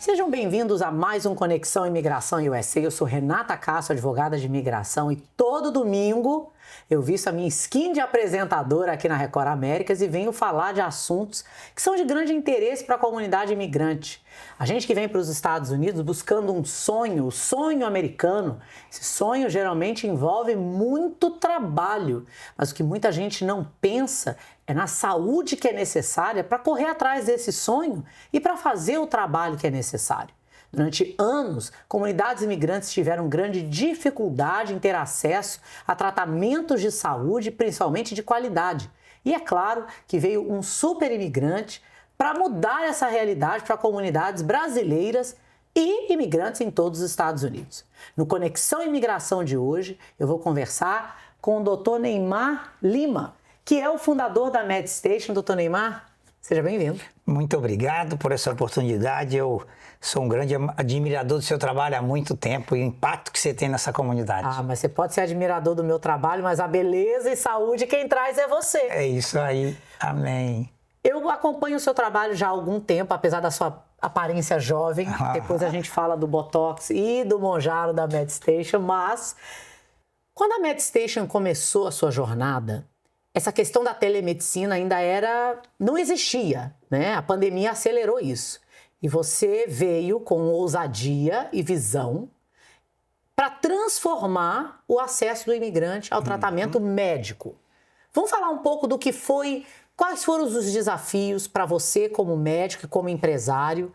Sejam bem-vindos a mais um Conexão Imigração USA. Eu sou Renata Castro, advogada de imigração, e todo domingo eu visto a minha skin de apresentadora aqui na Record Américas e venho falar de assuntos que são de grande interesse para a comunidade imigrante. A gente que vem para os Estados Unidos buscando um sonho, o sonho americano, esse sonho geralmente envolve muito trabalho, mas o que muita gente não pensa é na saúde que é necessária para correr atrás desse sonho e para fazer o trabalho que é necessário. Durante anos, comunidades imigrantes tiveram grande dificuldade em ter acesso a tratamentos de saúde, principalmente de qualidade. E é claro que veio um super imigrante para mudar essa realidade para comunidades brasileiras e imigrantes em todos os Estados Unidos. No Conexão Imigração de hoje, eu vou conversar com o Dr. Neymar Lima, que é o fundador da MedStation. Dr. Neymar, seja bem-vindo. Muito obrigado por essa oportunidade. Eu sou um grande admirador do seu trabalho há muito tempo e o impacto que você tem nessa comunidade. Ah, mas você pode ser admirador do meu trabalho, mas a beleza e saúde quem traz é você. É isso aí. Amém. Eu acompanho o seu trabalho já há algum tempo, apesar da sua aparência jovem. Depois a gente fala do Botox e do Mounjaro da MedStation, mas quando a MedStation começou a sua jornada, essa questão da telemedicina ainda não existia, né? A pandemia acelerou isso. E você veio com ousadia e visão para transformar o acesso do imigrante ao tratamento médico. Vamos falar um pouco do que foi, quais foram os desafios para você como médico e como empresário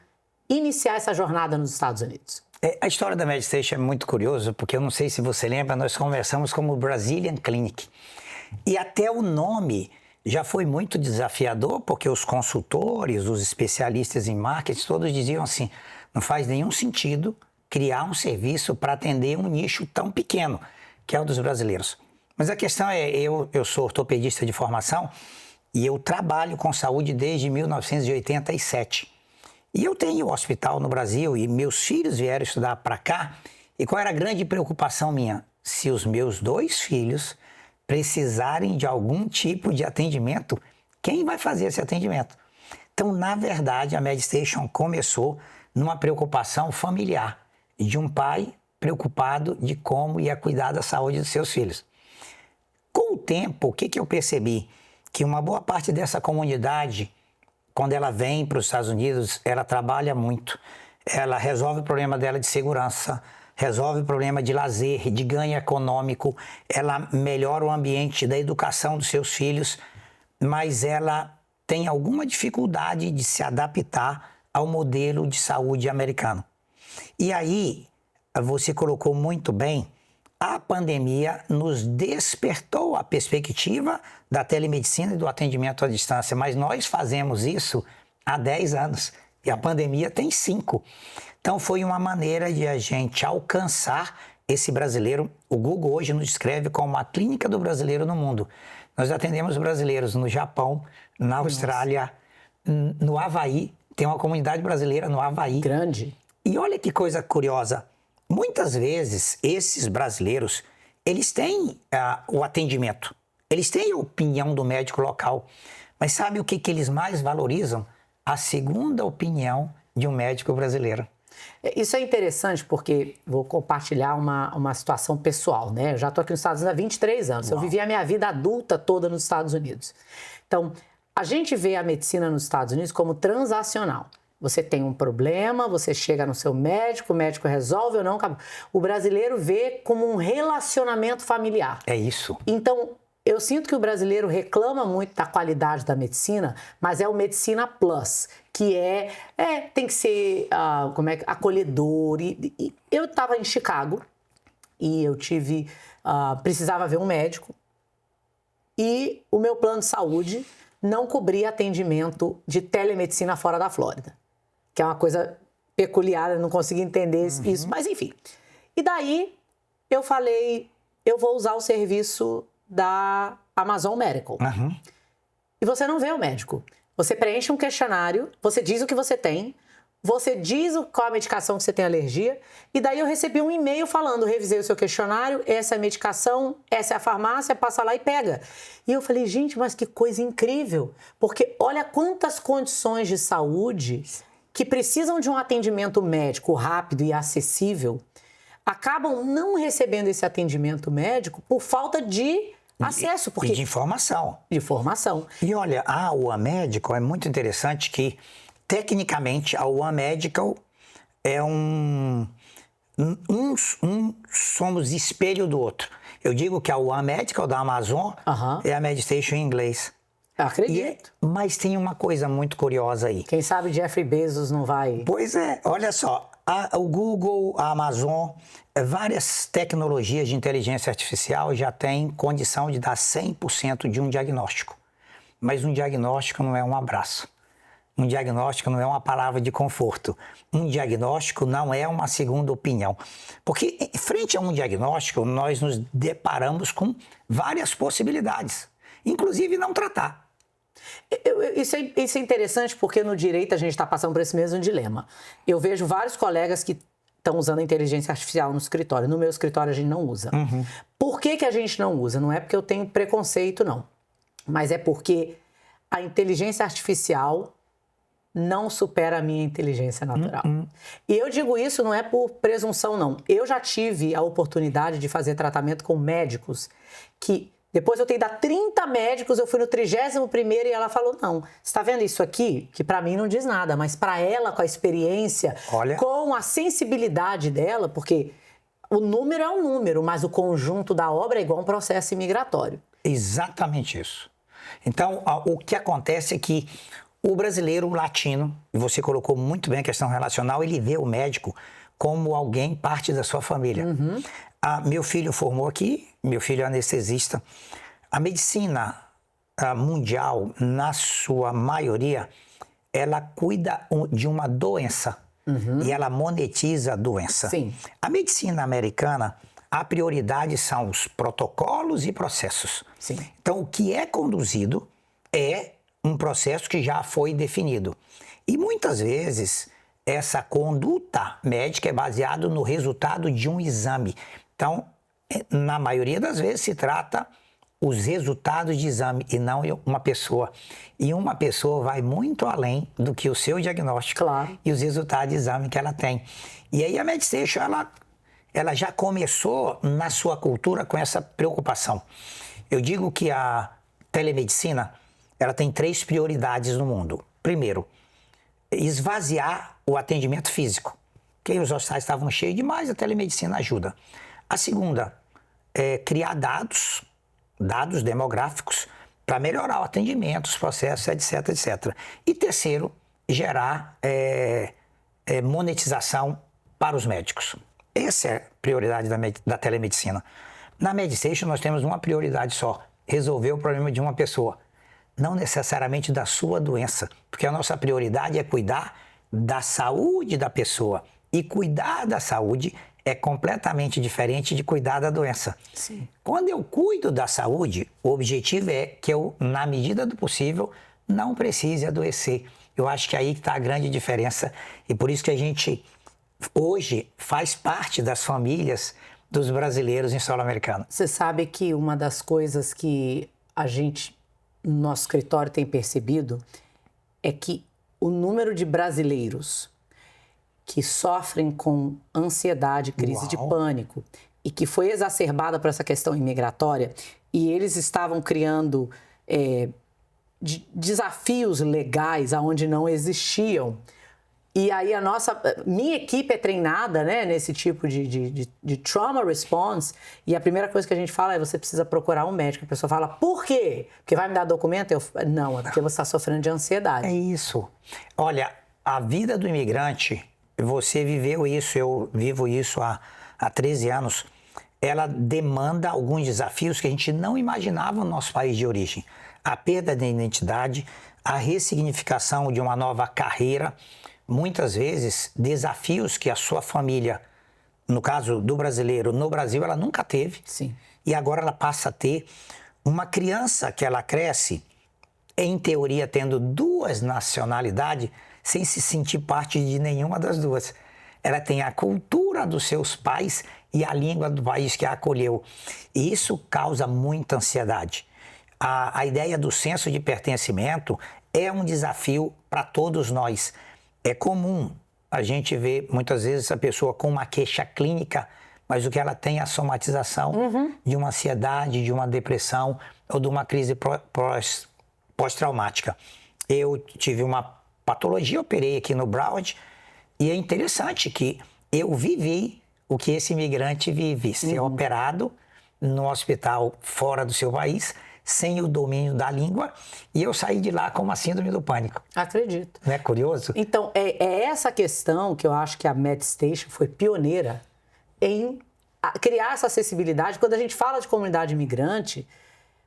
iniciar essa jornada nos Estados Unidos? A história da MedStation é muito curiosa, porque eu não sei se você lembra, nós conversamos como Brazilian Clinic. E até o nome já foi muito desafiador, porque os consultores, os especialistas em marketing, todos diziam assim, não faz nenhum sentido criar um serviço para atender um nicho tão pequeno, que é o dos brasileiros. Mas a questão é, eu sou ortopedista de formação e eu trabalho com saúde desde 1987. E eu tenho hospital no Brasil e meus filhos vieram estudar para cá. E qual era a grande preocupação minha? Se os meus 2 filhos precisarem de algum tipo de atendimento, quem vai fazer esse atendimento? Então, na verdade, a MedStation começou numa preocupação familiar, de um pai preocupado de como ia cuidar da saúde dos seus filhos. Com o tempo, o que eu percebi? Que uma boa parte dessa comunidade, quando ela vem para os Estados Unidos, ela trabalha muito, ela resolve o problema dela de segurança, resolve o problema de lazer, de ganho econômico, ela melhora o ambiente da educação dos seus filhos, mas ela tem alguma dificuldade de se adaptar ao modelo de saúde americano. E aí, você colocou muito bem, a pandemia nos despertou a perspectiva da telemedicina e do atendimento à distância, mas nós fazemos isso há 10 anos e a pandemia tem 5. Então, foi uma maneira de a gente alcançar esse brasileiro. O Google hoje nos descreve como a clínica do brasileiro no mundo. Nós atendemos brasileiros no Japão, na Austrália, no Havaí. Tem uma comunidade brasileira no Havaí. Grande. E olha que coisa curiosa. Muitas vezes, esses brasileiros, eles têm o atendimento. Eles têm a opinião do médico local. Mas sabe o que eles mais valorizam? A segunda opinião de um médico brasileiro. Isso é interessante porque vou compartilhar uma situação pessoal, né? Eu já estou aqui nos Estados Unidos há 23 anos. Uau. Eu vivi a minha vida adulta toda nos Estados Unidos. Então, a gente vê a medicina nos Estados Unidos como transacional. Você tem um problema, você chega no seu médico, o médico resolve ou não, acabou. O brasileiro vê como um relacionamento familiar. É isso. Então, eu sinto que o brasileiro reclama muito da qualidade da medicina, mas é o Medicina Plus, que tem que ser acolhedor. Eu estava em Chicago e eu precisava ver um médico e o meu plano de saúde não cobria atendimento de telemedicina fora da Flórida, que é uma coisa peculiar, eu não consegui entender isso, mas enfim. E daí eu falei, eu vou usar o serviço da Amazon Medical. E você não vê o médico. Você preenche um questionário, você diz o que você tem, você diz qual a medicação que você tem alergia, e daí eu recebi um e-mail falando, revisei o seu questionário, essa é a medicação, essa é a farmácia, passa lá e pega. E eu falei, gente, mas que coisa incrível, porque olha quantas condições de saúde que precisam de um atendimento médico rápido e acessível acabam não recebendo esse atendimento médico por falta de acesso. E de informação. De formação. E olha, a One Medical é muito interessante que, tecnicamente, a One Medical é somos espelho do outro. Eu digo que a One Medical da Amazon é a Meditation em inglês. Acredito. Mas tem uma coisa muito curiosa aí. Quem sabe Jeffrey Bezos não vai... Pois é, olha só. O Google, a Amazon, várias tecnologias de inteligência artificial já têm condição de dar 100% de um diagnóstico. Mas um diagnóstico não é um abraço. Um diagnóstico não é uma palavra de conforto. Um diagnóstico não é uma segunda opinião. Porque, frente a um diagnóstico, nós nos deparamos com várias possibilidades, inclusive não tratar. Isso é interessante porque no direito a gente está passando por esse mesmo dilema. Eu vejo vários colegas que estão usando a inteligência artificial no escritório. No meu escritório a gente não usa. Por que a gente não usa? Não é porque eu tenho preconceito, não. Mas é porque a inteligência artificial não supera a minha inteligência natural. E eu digo isso não é por presunção, não. Eu já tive a oportunidade de fazer tratamento com médicos que... Depois eu tenho que dar 30 médicos, eu fui no 31º e ela falou, não, você está vendo isso aqui? Que para mim não diz nada, mas para ela, com a experiência, com a sensibilidade dela, porque o número é um número, mas o conjunto da obra é igual a um processo imigratório. Exatamente isso. Então, o que acontece é que o brasileiro, o latino, e você colocou muito bem a questão relacional, ele vê o médico como alguém, parte da sua família. Meu filho formou aqui, meu filho é anestesista. A medicina mundial, na sua maioria, ela cuida de uma doença e ela monetiza a doença. Sim. A medicina americana, a prioridade são os protocolos e processos. Sim. Então, o que é conduzido é um processo que já foi definido. E muitas vezes, essa conduta médica é baseada no resultado de um exame. Então, na maioria das vezes, se trata os resultados de exame e não uma pessoa. E uma pessoa vai muito além do que o seu diagnóstico e os resultados de exame que ela tem. E aí a Meditation, ela já começou na sua cultura com essa preocupação. Eu digo que a telemedicina, ela tem 3 prioridades no mundo. Primeiro, esvaziar o atendimento físico. Porque os hospitais estavam cheios demais, a telemedicina ajuda. A segunda é criar dados demográficos para melhorar o atendimento, os processos, etc, etc. E terceiro, gerar monetização para os médicos. Essa é a prioridade da telemedicina. Na Meditation nós temos uma prioridade só, resolver o problema de uma pessoa, não necessariamente da sua doença, porque a nossa prioridade é cuidar da saúde da pessoa. E cuidar da saúde é completamente diferente de cuidar da doença. Sim. Quando eu cuido da saúde, o objetivo é que eu, na medida do possível, não precise adoecer. Eu acho que aí está a grande diferença e por isso que a gente, hoje, faz parte das famílias dos brasileiros em solo americano. Você sabe que uma das coisas que a gente, no nosso escritório, tem percebido é que o número de brasileiros que sofrem com ansiedade, crise de pânico, e que foi exacerbada por essa questão imigratória, e eles estavam criando desafios legais aonde não existiam. E aí minha equipe é treinada, né, nesse tipo de trauma response, e a primeira coisa que a gente fala é você precisa procurar um médico. A pessoa fala, por quê? Porque vai me dar documento? Não, é porque você está sofrendo de ansiedade. É isso. Olha, a vida do imigrante, você viveu isso, eu vivo isso há 13 anos, ela demanda alguns desafios que a gente não imaginava no nosso país de origem. A perda da identidade, a ressignificação de uma nova carreira, muitas vezes desafios que a sua família, no caso do brasileiro, no Brasil ela nunca teve. Sim. E agora ela passa a ter. Uma criança que ela cresce, em teoria tendo 2 nacionalidades, sem se sentir parte de nenhuma das 2. Ela tem a cultura dos seus pais e a língua do país que a acolheu. E isso causa muita ansiedade. A ideia do senso de pertencimento é um desafio para todos nós. É comum a gente ver, muitas vezes, a pessoa com uma queixa clínica, mas o que ela tem é a somatização de uma ansiedade, de uma depressão ou de uma crise pós-traumática. Eu tive uma patologia, operei aqui no Broward, e é interessante que eu vivi o que esse imigrante vive, ser operado no hospital fora do seu país, sem o domínio da língua, e eu saí de lá com uma síndrome do pânico. Acredito. Não é curioso? Então, é essa questão que eu acho que a MedStation foi pioneira em criar essa acessibilidade. Quando a gente fala de comunidade imigrante,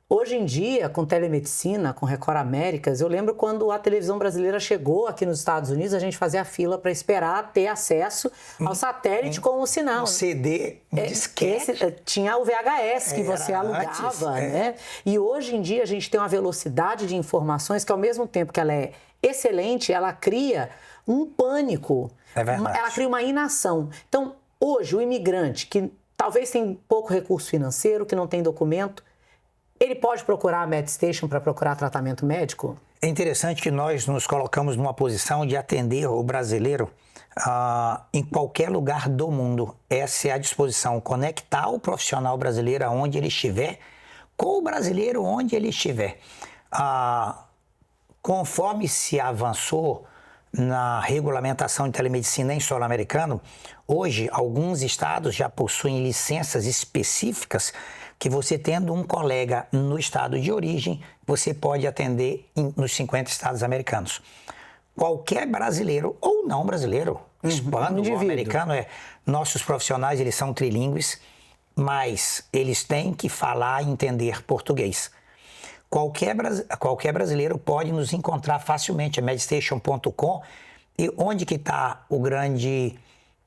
hoje em dia, com telemedicina, com Record Américas, eu lembro quando a televisão brasileira chegou aqui nos Estados Unidos, a gente fazia fila para esperar ter acesso ao satélite com o sinal. Um CD, um disquete. Tinha o VHS que você alugava, antes, né? E hoje em dia a gente tem uma velocidade de informações que, ao mesmo tempo que ela é excelente, ela cria um pânico. É verdade. Ela cria uma inação. Então, hoje, o imigrante que talvez tem pouco recurso financeiro, que não tem documento, ele pode procurar a MedStation para procurar tratamento médico? É interessante que nós nos colocamos numa posição de atender o brasileiro em qualquer lugar do mundo. Essa é a disposição, conectar o profissional brasileiro aonde ele estiver, com o brasileiro onde ele estiver. Conforme se avançou na regulamentação de telemedicina em solo americano, hoje alguns estados já possuem licenças específicas que você tendo um colega no estado de origem, você pode atender nos 50 estados americanos. Qualquer brasileiro ou não brasileiro, hispano ou americano, nossos profissionais eles são trilíngues, mas eles têm que falar e entender português. Qualquer brasileiro pode nos encontrar facilmente, é medstation.com, e onde que está o grande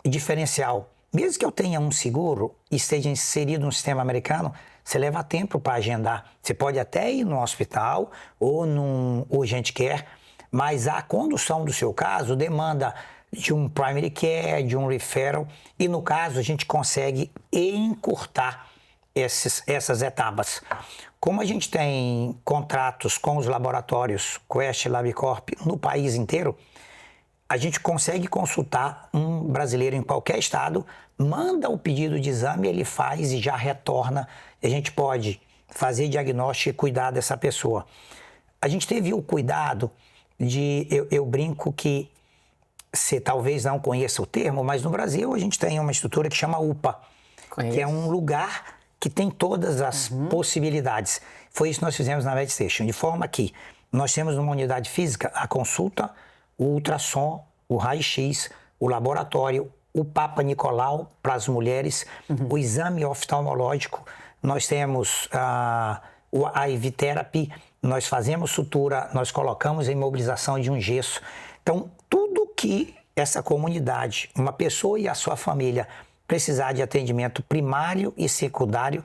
diferencial? Mesmo que eu tenha um seguro e esteja inserido no sistema americano, você leva tempo para agendar. Você pode até ir no hospital ou num urgent care, mas a condução do seu caso demanda de um primary care, de um referral, e no caso a gente consegue encurtar essas etapas. Como a gente tem contratos com os laboratórios Quest e LabCorp no país inteiro, a gente consegue consultar um brasileiro em qualquer estado, manda o pedido de exame, ele faz e já retorna. A gente pode fazer diagnóstico e cuidar dessa pessoa. A gente teve o cuidado de... Eu brinco que você talvez não conheça o termo, mas no Brasil a gente tem uma estrutura que chama UPA, que é um lugar que tem todas as possibilidades. Foi isso que nós fizemos na MedStation, de forma que nós temos numa unidade física a consulta, o ultrassom, o raio-x, o laboratório, o Papa Nicolau para as mulheres, o exame oftalmológico, nós temos a IV Therapy, nós fazemos sutura, nós colocamos a imobilização de um gesso. Então, tudo que essa comunidade, uma pessoa e a sua família precisar de atendimento primário e secundário,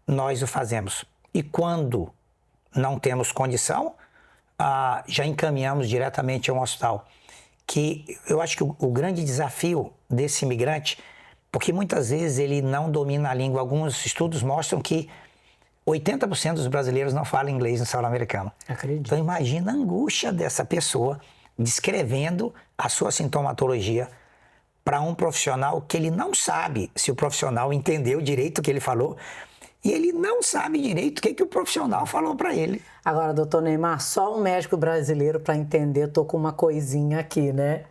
nós o fazemos. E quando não temos condição, já encaminhamos diretamente a um hospital. Que eu acho que o grande desafio desse imigrante, porque muitas vezes ele não domina a língua, alguns estudos mostram que 80% dos brasileiros não falam inglês no solo americano. Acredito. Então imagina a angústia dessa pessoa descrevendo a sua sintomatologia para um profissional que ele não sabe se o profissional entendeu direito o que ele falou e ele não sabe direito o que o profissional falou para ele. Agora, doutor Neymar, só um médico brasileiro para entender, tô com uma coisinha aqui, né?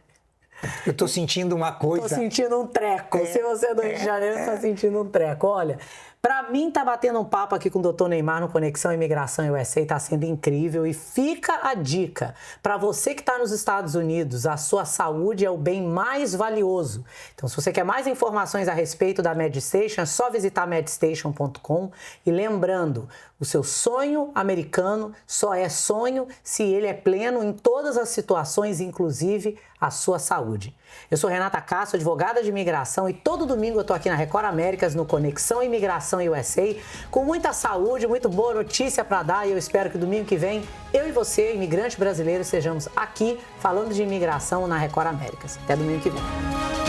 Eu tô sentindo uma coisa... Tô sentindo um treco. Se você é do Rio de Janeiro, você tá sentindo um treco. Olha, pra mim tá batendo um papo aqui com o doutor Neymar no Conexão Imigração USA, tá sendo incrível. E fica a dica, pra você que tá nos Estados Unidos, a sua saúde é o bem mais valioso. Então, se você quer mais informações a respeito da MedStation, é só visitar medstation.com. E lembrando, o seu sonho americano só é sonho se ele é pleno em todas as situações, inclusive a sua saúde. Eu sou Renata Castro, advogada de imigração, e todo domingo eu tô aqui na Record Américas, no Conexão Imigração USA, com muita saúde, muito boa notícia para dar, e eu espero que domingo que vem, eu e você, imigrante brasileiro, estejamos aqui falando de imigração na Record Américas. Até domingo que vem.